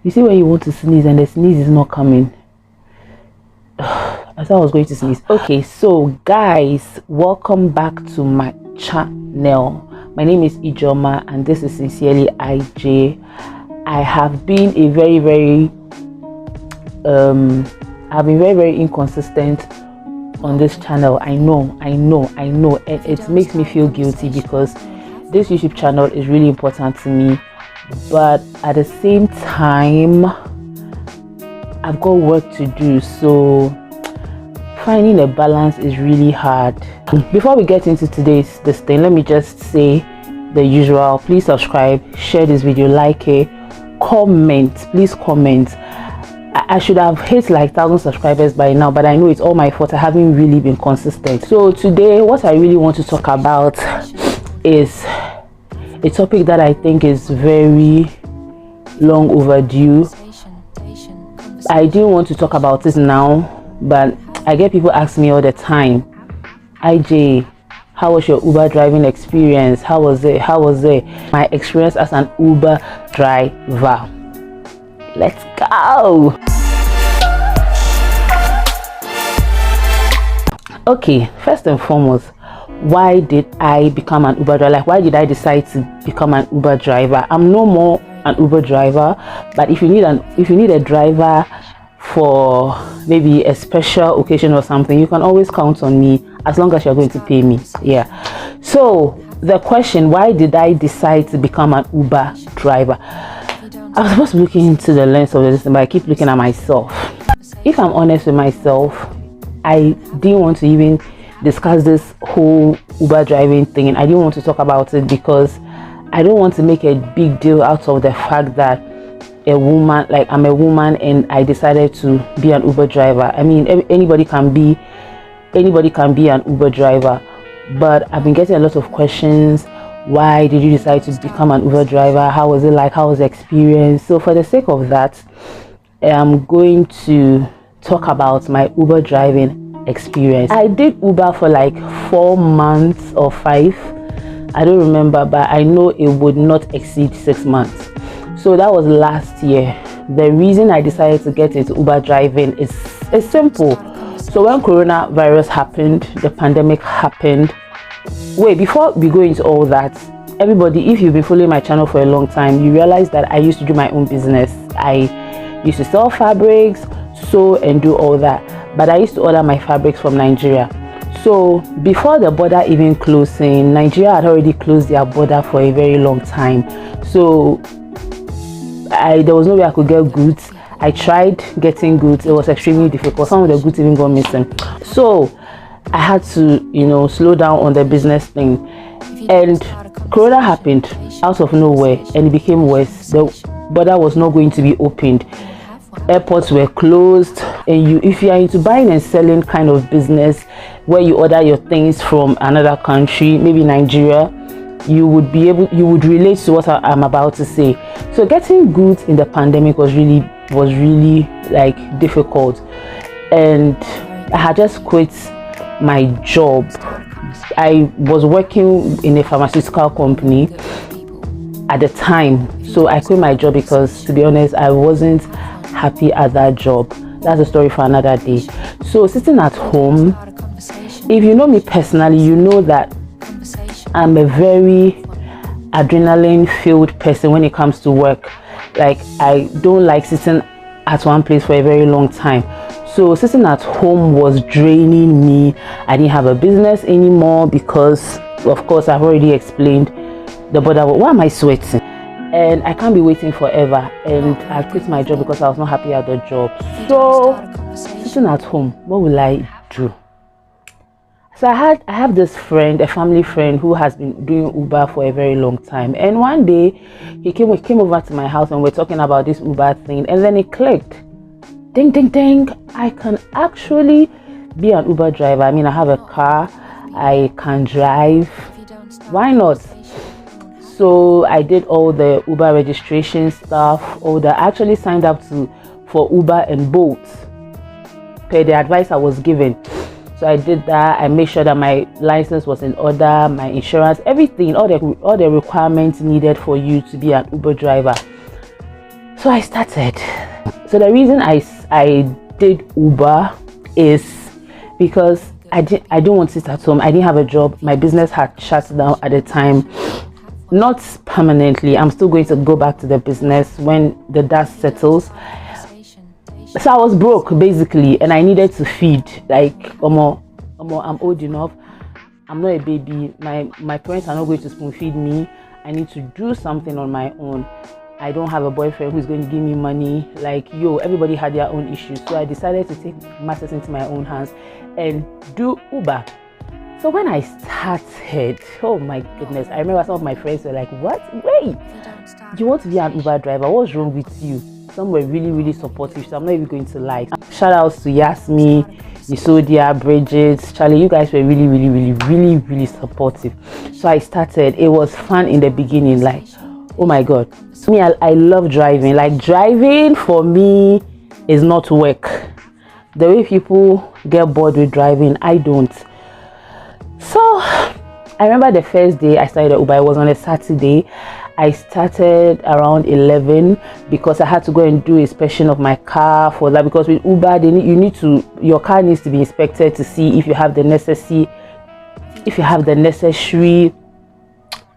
You see when you want to sneeze and the sneeze is not coming. I thought I was going to sneeze. Okay, so guys, welcome back to my channel. My name is Ijoma and this is Sincerely IJ. I have been a very inconsistent on this channel. I know, and it makes me feel guilty because this YouTube channel is really important to me, but at the same time I've got work to do, so finding a balance is really hard. Before we get into this thing, let me just say the usual. Please subscribe, share this video, like it, comment, please comment. I should have hit like 1,000 subscribers by now, but I know it's all my fault. I haven't really been consistent. So today what I really want to talk about is a topic that I think is very long overdue. I didn't want to talk about this now, but I get people ask me all the time, IJ, how was your Uber driving experience? How was it? My experience as an Uber driver. Let's go. Okay, first and foremost, why did I become an Uber driver? Like, why did I decide to become an Uber driver? I'm no more an Uber driver, but if you need a driver for maybe a special occasion or something, you can always count on me as long as you're going to pay me. Yeah. So the question, why did I decide to become an Uber driver? I was supposed to be looking into the lens of this, but I keep looking at myself. If I'm honest with myself, I didn't want to even discuss this whole Uber driving thing. I didn't want to talk about it because I don't want to make a big deal out of the fact that I'm a woman and I decided to be an Uber driver. I mean, anybody can be an Uber driver, but I've been getting a lot of questions. Why did you decide to become an Uber driver? How was it like? How was the experience? So for the sake of that, I'm going to talk about my Uber driving experience. I did Uber for like 4 months or 5. I don't remember, but I know it would not exceed 6 months. So that was last year. The reason I decided to get into Uber driving is simple. So when coronavirus happened, the pandemic happened. Wait, before we go into all that, everybody, if you've been following my channel for a long time, you realize that I used to do my own business. I used to sell fabrics, sew and do all that, but I used to order my fabrics from Nigeria. So before the border even closing, Nigeria had already closed their border for a very long time. So there was no way I could get goods. I tried getting goods. It was extremely difficult. Some of the goods even got missing. So I had to, slow down on the business thing. And Corona happened out of nowhere and it became worse. The border was not going to be opened. Airports were closed, and if you are into buying and selling kind of business where you order your things from another country, maybe Nigeria, you would relate to what I'm about to say. So getting goods in the pandemic was really like difficult, and I had just quit my job. I was working in a pharmaceutical company at the time, so I quit my job because, to be honest, I wasn't happy at that job. That's a story for another day. So sitting at home, if you know me personally, you know that I'm a very adrenaline filled person when it comes to work. Like, I don't like sitting at one place for a very long time. So sitting at home was draining me. I didn't have a business anymore because, of course, I've already explained the border. Why am I sweating? And I can't be waiting forever, and I quit my job because I was not happy at the job. So sitting at home, what will I do? So I have this friend, a family friend, who has been doing Uber for a very long time. And one day he came over to my house and we're talking about this Uber thing, and then it clicked. Ding ding ding, I can actually be an Uber driver. I mean, I have a car, I can drive. Why not? So I did all the Uber registration stuff, I actually signed up for Uber and Bolt per the advice I was given. So I did that. I made sure that my license was in order, my insurance, everything, all the requirements needed for you to be an Uber driver. So I started. So the reason I did Uber is because I don't want to sit at home. I didn't have a job. My business had shut down at the time. Not permanently. I'm still going to go back to the business when the dust settles. So I was broke basically, and I needed to feed. Like, I'm old enough. I'm not a baby. My parents are not going to spoon feed me. I need to do something on my own. I don't have a boyfriend who's going to give me money. Like, everybody had their own issues. So I decided to take matters into my own hands and do Uber. So when I started, oh my goodness, I remember some of my friends were like, what? Wait, you want to be an Uber driver? What's wrong with you? Some were really, really supportive, so I'm not even going to lie. Shout outs to Yasmi, Isodia, Bridget, Charlie. You guys were really, really, really, really, really supportive. So I started. It was fun in the beginning, like, oh my god. Me, I love driving. Like, driving for me is not work. The way people get bored with driving, I don't. So I remember the first day I started Uber. It was on a Saturday. I started around 11 because I had to go and do inspection of my car for that, because with Uber your car needs to be inspected to see if you have the necessary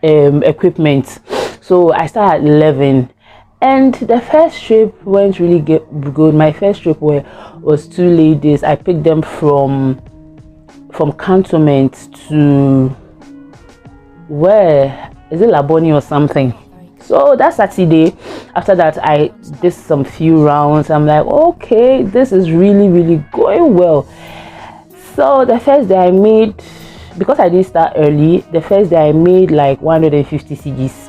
equipment. So I started at 11, and the first trip went really good. My first trip was 2 ladies. I picked them from Cantonment to where is it, Laboni or something. So that Saturday, after that, I did some few rounds. I'm like, okay, this is really, really going well. So the first day I made, because I didn't start early, the first day I made like 150 cedis.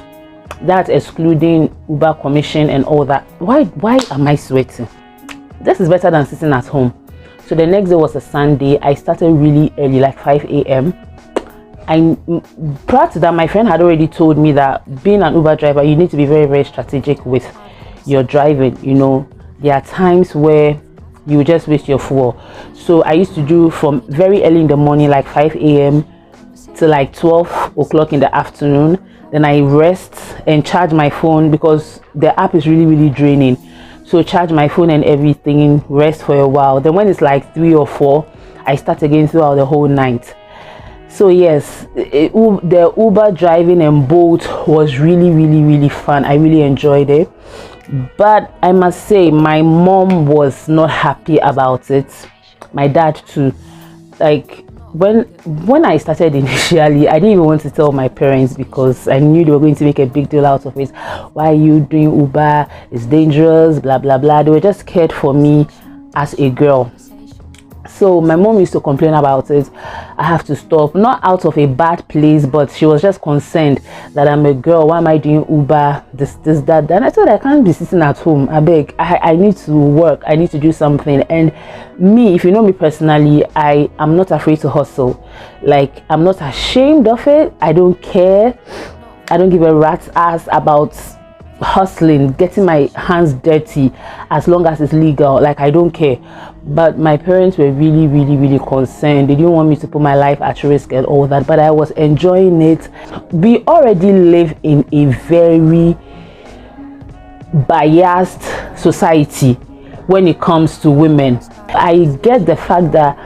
That's excluding Uber commission and all that. Why am I sweating? This is better than sitting at home. So the next day was a Sunday. I started really early, like 5 a.m. Prior to that, my friend had already told me that being an Uber driver, you need to be very, very strategic with your driving. There are times where you just waste your fuel. So I used to do from very early in the morning, like 5 a.m. to like 12 o'clock in the afternoon. Then I rest and charge my phone, because the app is really, really draining. So charge my phone and everything, rest for a while. Then when it's like 3 or 4, I start again throughout the whole night. So yes, the Uber driving and Bolt was really, really, really fun. I really enjoyed it. But I must say, my mom was not happy about it. My dad too. Like, when I started initially, I didn't even want to tell my parents, because I knew they were going to make a big deal out of it. Why are you doing Uber? It's dangerous, blah blah blah. They were just scared for me as a girl. So my mom used to complain about it. I have to stop, not out of a bad place, but she was just concerned that I'm a girl. Why am I doing Uber? This, that. Then I thought, I can't be sitting at home. I beg. I need to work. I need to do something. And me, if you know me personally, I am not afraid to hustle. Like, I'm not ashamed of it. I don't care. I don't give a rat's ass about hustling, getting my hands dirty, as long as it's legal. Like, I don't care. But my parents were really, really, really concerned. They didn't want me to put my life at risk and all that, but I was enjoying it. We already live in a very biased society when it comes to women. I get the fact that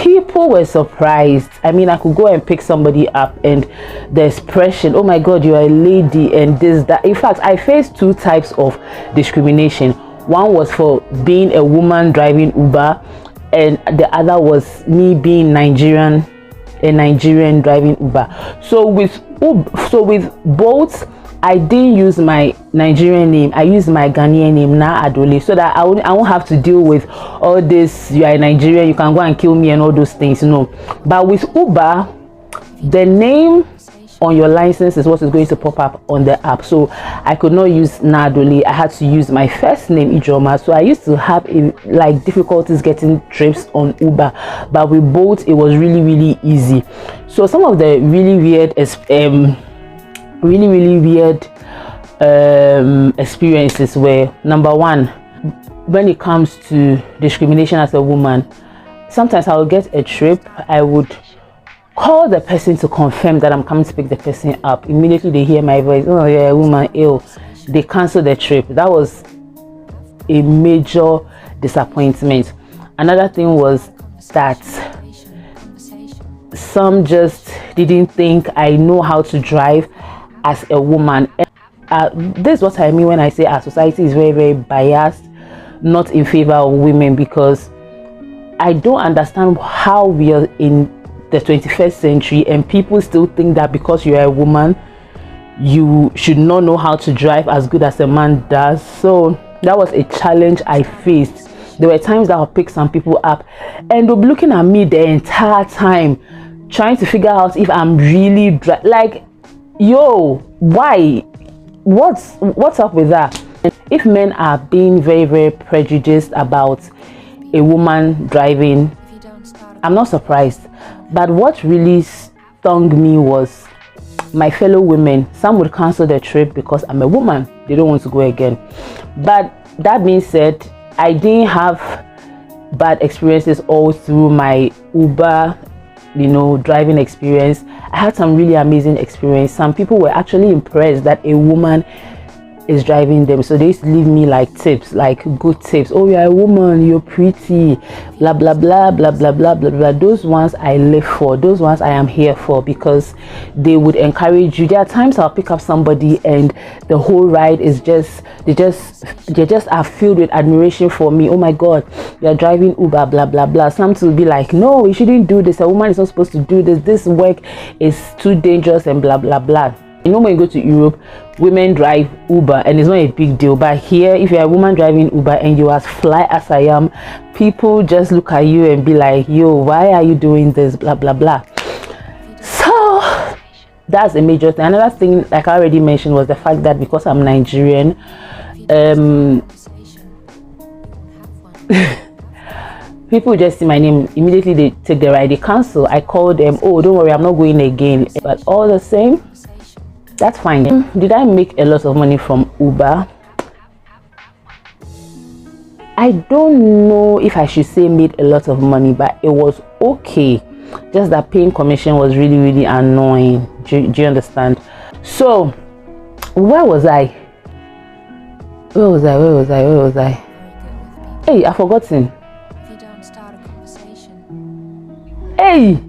people were surprised. I mean, I could go and pick somebody up and the expression, oh my god, you're a lady, and this, that. In fact, I faced 2 types of discrimination. One was for being a woman driving Uber, and the other was me being a Nigerian driving Uber. So with both, I didn't use my Nigerian name. I used my Ghanaian name, Na Adole, so that I won't have to deal with all this. You are a Nigerian, you can go and kill me and all those things, But with Uber, the name on your license is what is going to pop up on the app. So I could not use Na Adole. I had to use my first name, Ijoma. So I used to have difficulties getting trips on Uber, but with Bolt, it was really, really easy. So some of the really weird experiences were, number one, when it comes to discrimination as a woman, sometimes I would get a trip, I would call the person to confirm that I'm coming to pick the person up. Immediately they hear my voice, oh yeah, woman ill, they canceled the trip. That was a major disappointment. Another thing was that some just didn't think I know how to drive as a woman. This is what I mean when I say our society is very, very biased, not in favor of women, because I don't understand how we are in the 21st century and people still think that because you're a woman you should not know how to drive as good as a man does. So that was a challenge I faced. There were times that I'll pick some people up and they'll be looking at me the entire time trying to figure out if I'm really like, yo, why? What's up with that? If men are being very, very prejudiced about a woman driving, I'm not surprised. But what really stung me was my fellow women. Some would cancel their trip because I'm a woman, they don't want to go again. But that being said, I didn't have bad experiences all through my Uber, driving experience. I had some really amazing experience. Some people were actually impressed that a woman is driving them, so they used to leave me like tips, like good tips. Oh, you're a woman, you're pretty, blah blah blah blah blah blah blah blah. Those ones I live for, those ones I am here for, because they would encourage you. There are times I'll pick up somebody and the whole ride is just they just are filled with admiration for me. Oh my god, you're driving Uber, blah blah blah. Some will be like, no, you shouldn't do this, a woman is not supposed to do this work is too dangerous, and blah blah blah. When you go to Europe, women drive Uber and it's not a big deal. But here, if you're a woman driving Uber and you're as fly as I am, people just look at you and be like, yo, why are you doing this, blah blah blah. So that's a major thing. Another thing, like I already mentioned, was the fact that because I'm Nigerian, people just see my name, immediately they take the ride, they cancel. I call them, oh, don't worry, I'm not going again. But all the same, that's fine. Did I make a lot of money from Uber? I don't know if I should say made a lot of money, but it was okay. Just that paying commission was really, really annoying. Do you understand? So where was I? Hey, I've forgotten. Hey,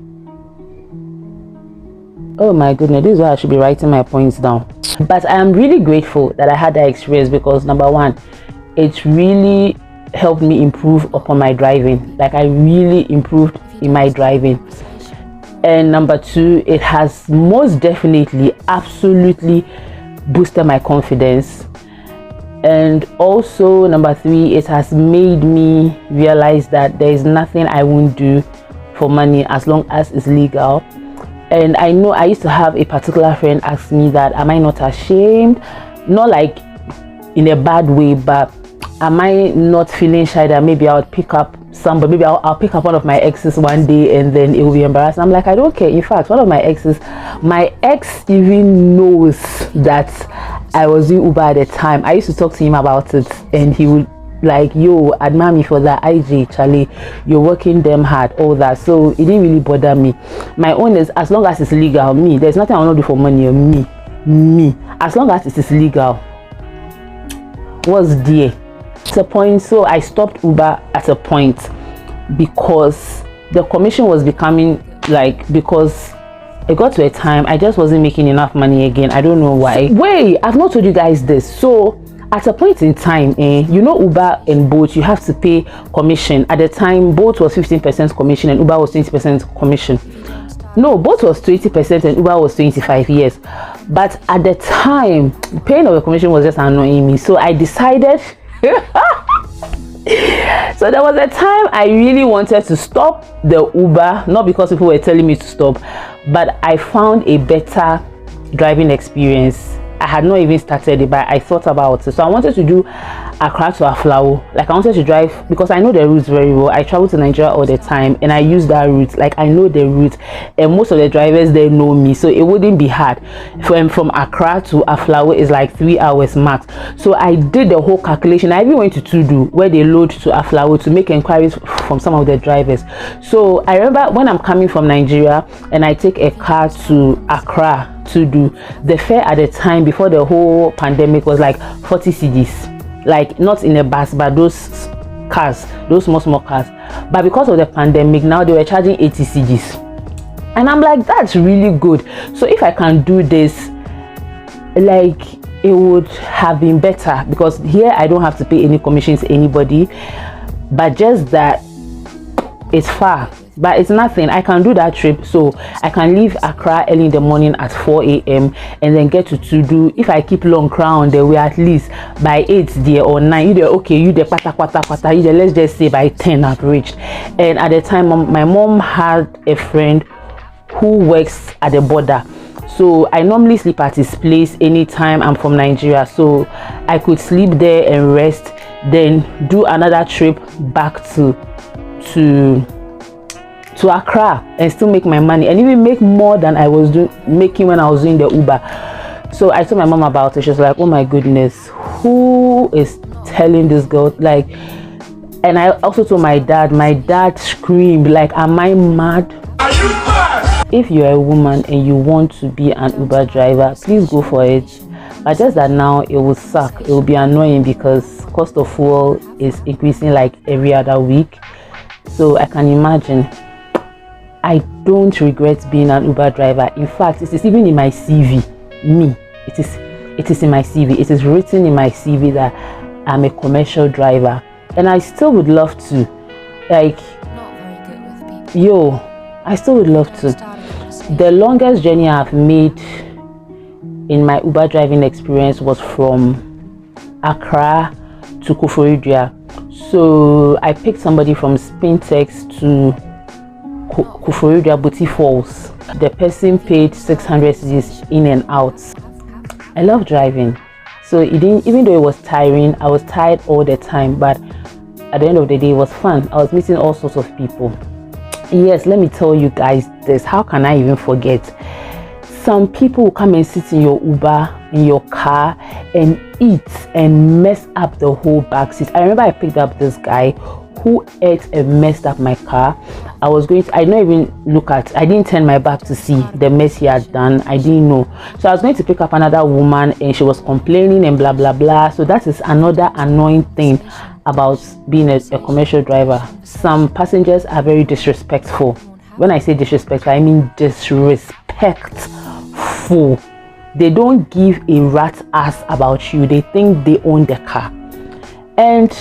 oh my goodness, this is why I should be writing my points down. But I am really grateful that I had that experience, because number one, it really helped me improve upon my driving. Like, I really improved in my driving. And number two, it has most definitely absolutely boosted my confidence. And also number three, it has made me realize that there is nothing I won't do for money as long as it's legal. And I know I used to have a particular friend ask me that, am I not ashamed? Not like in a bad way, but am I not feeling shy that maybe I would pick up somebody, maybe I'll pick up one of my exes one day and then it will be embarrassing. I'm like, I don't care. In fact, one of my exes, my ex even knows that I was doing Uber at the time. I used to talk to him about it and he would like, yo, admire me for that. IJ, Charlie, you're working damn hard, all that. So it didn't really bother me. My own is, as long as it's legal, me, there's nothing I want to do for money. Me, as long as it is legal, what's there? It's a point. So I stopped Uber at a point because the commission was becoming like, because it got to a time I just wasn't making enough money again. I don't know why. Wait, I've not told you guys this. So at a point in time, Uber and Bolt, you have to pay commission. At the time, Bolt was 15% commission and Uber was 20% commission. No, Bolt was 20% and Uber was 25 years. But at the time, paying of the commission was just annoying me. So I decided, so there was a time I really wanted to stop the Uber, not because people were telling me to stop, but I found a better driving experience. I had not even started it, but I thought about it. So I wanted to do Accra to Aflao. Like, I wanted to drive because I know the routes very well. I travel to Nigeria all the time and I use that route. Like, I know the route and most of the drivers, they know me, so it wouldn't be hard. From Accra to Aflao is like 3 hours max. So I did the whole calculation. I even went to Tudu where they load to Aflao to make inquiries from some of the drivers. So I remember when I'm coming from Nigeria and I take a car to Accra, to do. The fare at the time before the whole pandemic was like 40 cedis, like not in a bus but those cars, those small cars. But because of the pandemic, now they were charging 80 cedis, and I'm like, that's really good. So if I can do this, like, it would have been better, because here I don't have to pay any commission to anybody, but just that it's far. But it's nothing. I can do that trip. So I can leave Accra early in the morning at 4 a.m. and then get to Tudu. If I keep long crown, there we at least by 8 there or 9. You there, okay, you there, pata, you there, let's just say by 10 I've reached. And at the time, my mom had a friend who works at the border. So I normally sleep at his place anytime I'm from Nigeria. So I could sleep there and rest, then do another trip back to Accra and still make my money, and even make more than I was making when I was doing the Uber. So I told my mom about it. She was like, oh my goodness, who is telling this girl? Like, and I also told my dad screamed like, am I mad? Are you mad? If you're a woman and you want to be an Uber driver, please go for it. But just that now it will suck, it will be annoying, because cost of fuel is increasing like every other week. So I can imagine. I don't regret being an Uber driver. In fact, it is even in my CV. It is in my CV. It is written in my CV that I'm a commercial driver, and I still would love to. Like, not very good with people. I still would love to. The longest journey I've made in my Uber driving experience was from Accra to Koforidua. So I picked somebody from Spintex to Koforidua Booty Falls. The person paid 600 cedis in and out. I love driving, so it didn't, even though it was tiring, I was tired all the time, but at the end of the day it was fun. I was meeting all sorts of people. Yes, let me tell you guys this, how can I even forget? Some people will come and sit in your Uber, in your car, and eat and mess up the whole back seat. I remember I picked up this guy who ate and messed up my car. I didn't turn my back to see the mess he had done. I didn't know. So I was going to pick up another woman, and she was complaining and blah blah blah. So that is another annoying thing about being a commercial driver. Some passengers are very disrespectful. When I say disrespectful, I mean disrespectful. They don't give a rat's ass about you. They think they own the car. And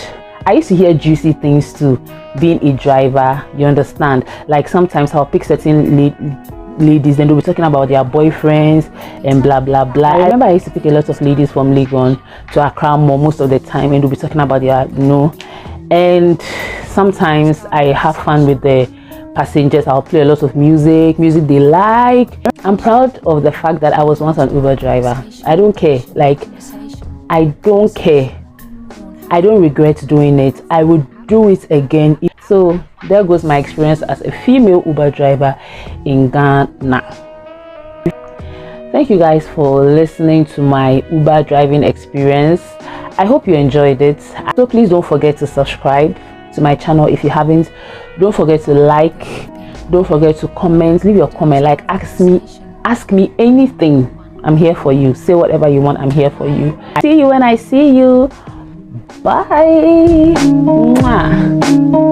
I used to hear juicy things too, being a driver, you understand? Like sometimes I'll pick certain ladies and they'll be talking about their boyfriends and blah blah blah. I remember I used to pick a lot of ladies from Legon to Accra most of the time, and they'll be talking about their, and sometimes I have fun with the passengers. I'll play a lot of music they like. I'm proud of the fact that I was once an Uber driver. I don't care, like, I don't care. I don't regret doing it. I would do it again. So there goes my experience as a female Uber driver in Ghana. Thank you guys for listening to my Uber driving experience. I hope you enjoyed it. So please don't forget to subscribe to my channel if you haven't. Don't forget to like. Don't forget to comment. Leave your comment. Like, ask me anything. I'm here for you. Say whatever you want. I'm here for you. See you when I see you. Bye. Mwah.